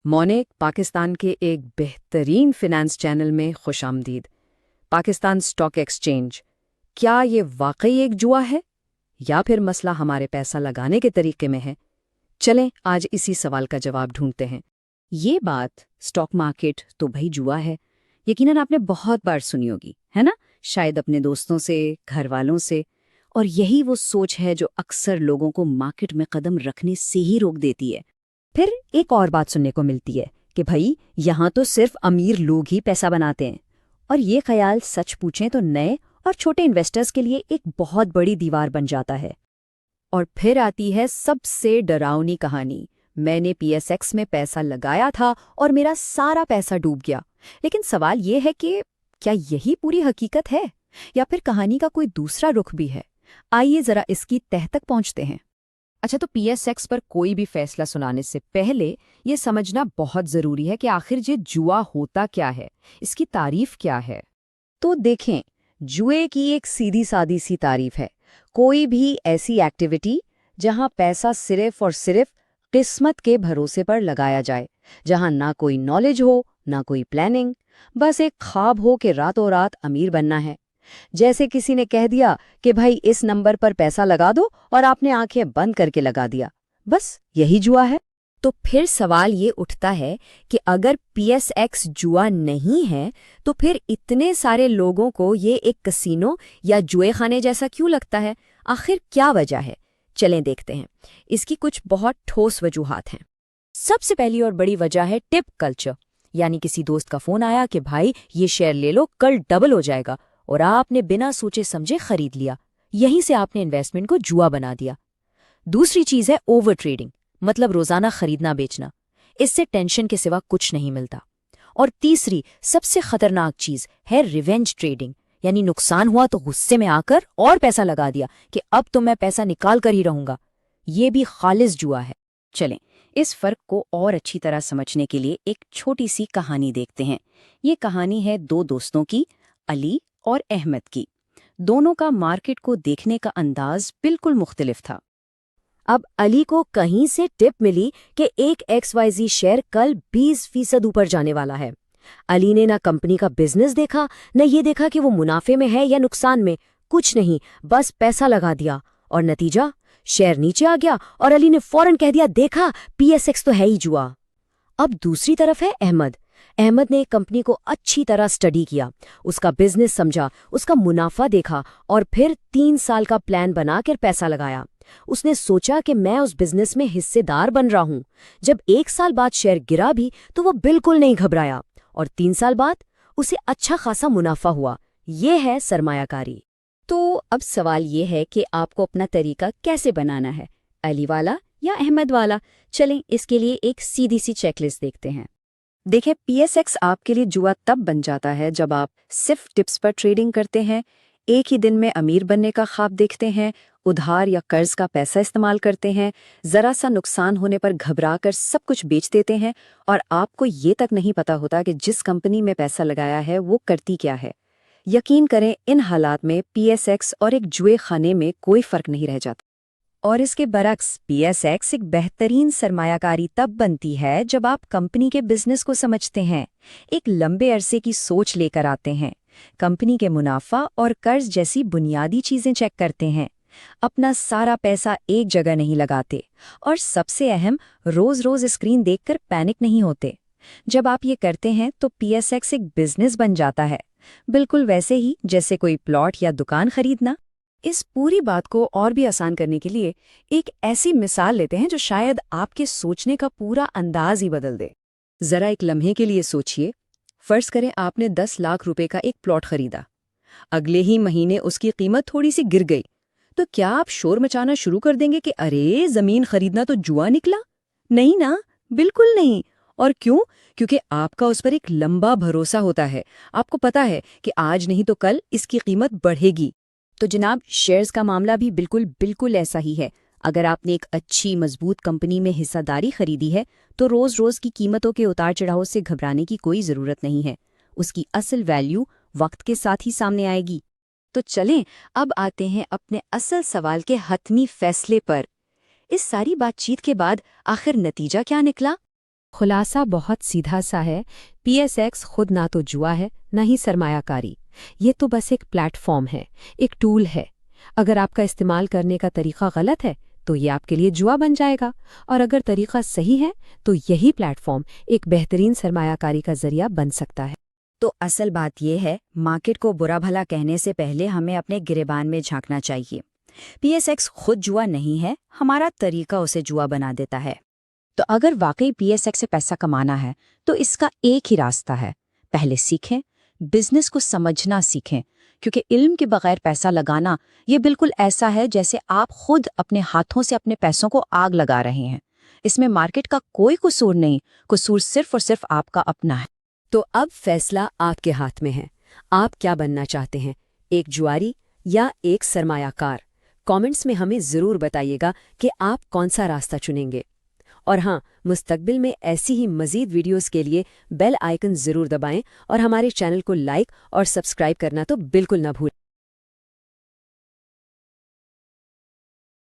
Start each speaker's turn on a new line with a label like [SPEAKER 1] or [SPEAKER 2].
[SPEAKER 1] मोनेक पाकिस्तान के एक बेहतरीन फिनेंस चैनल में खुशामदीद। पाकिस्तान स्टॉक एक्सचेंज, क्या ये वाकई एक जुआ है या फिर मसला हमारे पैसा लगाने के तरीके में है? चलें आज इसी सवाल का जवाब ढूंढते हैं। ये बात स्टॉक मार्केट तो भाई जुआ है, यकीनन आपने बहुत बार सुनी होगी, है ना? शायद अपने दोस्तों से, घर वालों से। और यही वो सोच है जो अक्सर लोगों को मार्केट में कदम रखने से ही रोक देती है। फिर एक और बात सुनने को मिलती है कि भाई यहाँ तो सिर्फ अमीर लोग ही पैसा बनाते हैं। और ये ख्याल सच पूछें तो नए और छोटे इन्वेस्टर्स के लिए एक बहुत बड़ी दीवार बन जाता है। और फिर आती है सबसे डरावनी कहानी। मैंने पीएसएक्स में पैसा लगाया था और मेरा सारा पैसा डूब गया। लेकिन सवाल ये है कि क्या यही पूरी हकीकत है या फिर कहानी का कोई दूसरा रुख भी है? आइए जरा इसकी तह तक पहुंचते हैं। अच्छा, तो पीएसएक्स पर कोई भी फैसला सुनाने से पहले ये समझना बहुत जरूरी है कि आखिर ये जुआ होता क्या है, इसकी तारीफ क्या है। तो देखें, जुए की एक सीधी सादी सी तारीफ है कोई भी ऐसी एक्टिविटी जहां पैसा सिर्फ और सिर्फ किस्मत के भरोसे पर लगाया जाए, जहां ना कोई नॉलेज हो ना कोई प्लानिंग, बस एक ख्वाब हो कि रातों रात अमीर बनना है। जैसे किसी ने कह दिया कि भाई इस नंबर पर पैसा लगा दो और आपने आंखें बंद करके लगा दिया, बस यही जुआ है। तो फिर सवाल ये उठता है कि अगर पीएसएक्स जुआ नहीं है तो फिर इतने सारे लोगों को ये एक कसीनो या जुए खाने जैसा क्यों लगता है? आखिर क्या वजह है? चलें देखते हैं। इसकी कुछ बहुत ठोस वजूहात हैं। सबसे पहली और बड़ी वजह है टिप कल्चर, यानी किसी दोस्त का फोन आया कि भाई ये शेयर ले लो, कल डबल हो जाएगा, और आपने बिना सोचे समझे खरीद लिया। यहीं से आपने इन्वेस्टमेंट को जुआ बना दिया। दूसरी चीज है ओवर ट्रेडिंग, मतलब रोजाना खरीदना बेचना। इससे टेंशन के सिवा कुछ नहीं मिलता। और तीसरी सबसे खतरनाक चीज है रिवेंज ट्रेडिंग, यानी नुकसान हुआ तो गुस्से में आकर और पैसा लगा दिया कि अब तो मैं पैसा निकाल कर ही रहूंगा। ये भी खालिस जुआ है। चलें इस फर्क को और अच्छी तरह समझने के लिए एक छोटी सी कहानी देखते हैं। ये कहानी है दो दोस्तों की, अली और अहमद की। दोनों का मार्केट को देखने का अंदाज बिल्कुल मुख्तलिफ था। अब अली को कहीं से टिप मिली कि एक XYZ शेयर कल 20% ऊपर जाने वाला है। अली ने ना कंपनी का बिजनेस देखा, न ये देखा कि वो मुनाफे में है या नुकसान में, कुछ नहीं, बस पैसा लगा दिया। और नतीजा, शेयर नीचे आ गया और अली ने फौरन कह दिया, देखा पीएसएक्स तो है ही जुआ। अब दूसरी तरफ है अहमद। अहमद ने कंपनी को अच्छी तरह स्टडी किया, उसका बिजनेस समझा, उसका मुनाफा देखा और फिर 3 साल का प्लान बनाकर पैसा लगाया। उसने सोचा कि मैं उस बिजनेस में हिस्सेदार बन रहा हूं। जब 1 साल बाद शेयर गिरा भी तो वो बिल्कुल नहीं घबराया और 3 साल बाद उसे अच्छा खासा मुनाफा हुआ। ये है सरमायाकारी। तो अब सवाल ये है कि आपको अपना तरीका कैसे बनाना है, अली वाला या अहमद वाला? चलें इसके लिए एक सीधी सी चेकलिस्ट देखते हैं। देखें, पीएसएक्स आपके लिए जुआ तब बन जाता है जब आप सिर्फ टिप्स पर ट्रेडिंग करते हैं, एक ही दिन में अमीर बनने का ख्वाब देखते हैं, उधार या कर्ज का पैसा इस्तेमाल करते हैं, जरा सा नुकसान होने पर घबराकर सब कुछ बेच देते हैं और आपको ये तक नहीं पता होता कि जिस कंपनी में पैसा लगाया है वो करती क्या है। यकीन करें, इन हालात में पीएसएक्स और एक जुए खाने में कोई फर्क नहीं रह जाता। और इसके बरक्स पीएसएक्स एक बेहतरीन सरमायाकारी तब बनती है जब आप कंपनी के बिजनेस को समझते हैं, एक लंबे अरसे की सोच लेकर आते हैं, कंपनी के मुनाफा और कर्ज जैसी बुनियादी चीजें चेक करते हैं, अपना सारा पैसा एक जगह नहीं लगाते, और सबसे अहम, रोज रोज स्क्रीन देखकर पैनिक नहीं होते। जब आप ये करते हैं तो पीएसएक्स एक बिजनेस बन जाता है, बिल्कुल वैसे ही जैसे कोई प्लॉट या दुकान खरीदना। इस पूरी बात को और भी आसान करने के लिए एक ऐसी मिसाल लेते हैं जो शायद आपके सोचने का पूरा अंदाज ही बदल दे। जरा एक लम्हे के लिए सोचिए। फर्ज करें आपने 10 लाख रुपए का एक प्लॉट खरीदा। अगले ही महीने उसकी कीमत थोड़ी सी गिर गई, तो क्या आप शोर मचाना शुरू कर देंगे कि अरे जमीन खरीदना तो जुआ निकला? नहीं ना, बिल्कुल नहीं। और क्यों? क्योंकि आपका उस पर एक लंबा भरोसा होता है। आपको पता है कि आज नहीं तो कल इसकी कीमत बढ़ेगी। तो जनाब, शेयर्स का मामला भी बिल्कुल ऐसा ही है। अगर आपने एक अच्छी मजबूत कंपनी में हिस्सेदारी खरीदी है तो रोज रोज की कीमतों के उतार चढ़ाव से घबराने की कोई जरूरत नहीं है। उसकी असल वैल्यू वक्त के साथ ही सामने आएगी। तो चलें अब आते हैं अपने असल सवाल के हतमी फैसले पर। इस सारी बातचीत के बाद आखिर नतीजा क्या निकला?
[SPEAKER 2] खुलासा बहुत सीधा सा है। PSX खुद ना तो जुआ है, ना ही सरमायाकारी। ये तो बस एक प्लेटफॉर्म है, एक टूल है। अगर आपका इस्तेमाल करने का तरीका गलत है तो ये आपके लिए जुआ बन जाएगा, और अगर तरीका सही है तो यही प्लेटफॉर्म एक बेहतरीन सरमायाकारी का जरिया बन सकता है।
[SPEAKER 3] तो असल बात यह है, मार्केट को बुरा भला कहने से पहले हमें अपने गिरेबान में झांकना चाहिए। PSX खुद जुआ नहीं है, हमारा तरीका उसे जुआ बना देता है। तो अगर वाकई PSX से पैसा कमाना है तो इसका एक ही रास्ता है, पहले सीखें, बिजनेस को समझना सीखें, क्योंकि इल्म के बगैर पैसा लगाना ये बिल्कुल ऐसा है जैसे आप खुद अपने हाथों से अपने पैसों को आग लगा रहे हैं। इसमें मार्केट का कोई कसूर नहीं, कसूर सिर्फ और सिर्फ आपका अपना है।
[SPEAKER 1] तो अब फैसला आपके हाथ में है। आप क्या बनना चाहते हैं, एक जुआरी या एक सरमायाकार? कमेंट्स में हमें ज़रूर बताइएगा कि आप कौन सा रास्ता चुनेंगे। और हाँ, मुस्तकबिल में ऐसी ही मज़ीद वीडियोस के लिए बेल आइकन ज़रूर दबाएं और हमारे चैनल को लाइक और सब्सक्राइब करना तो बिल्कुल ना भूलें।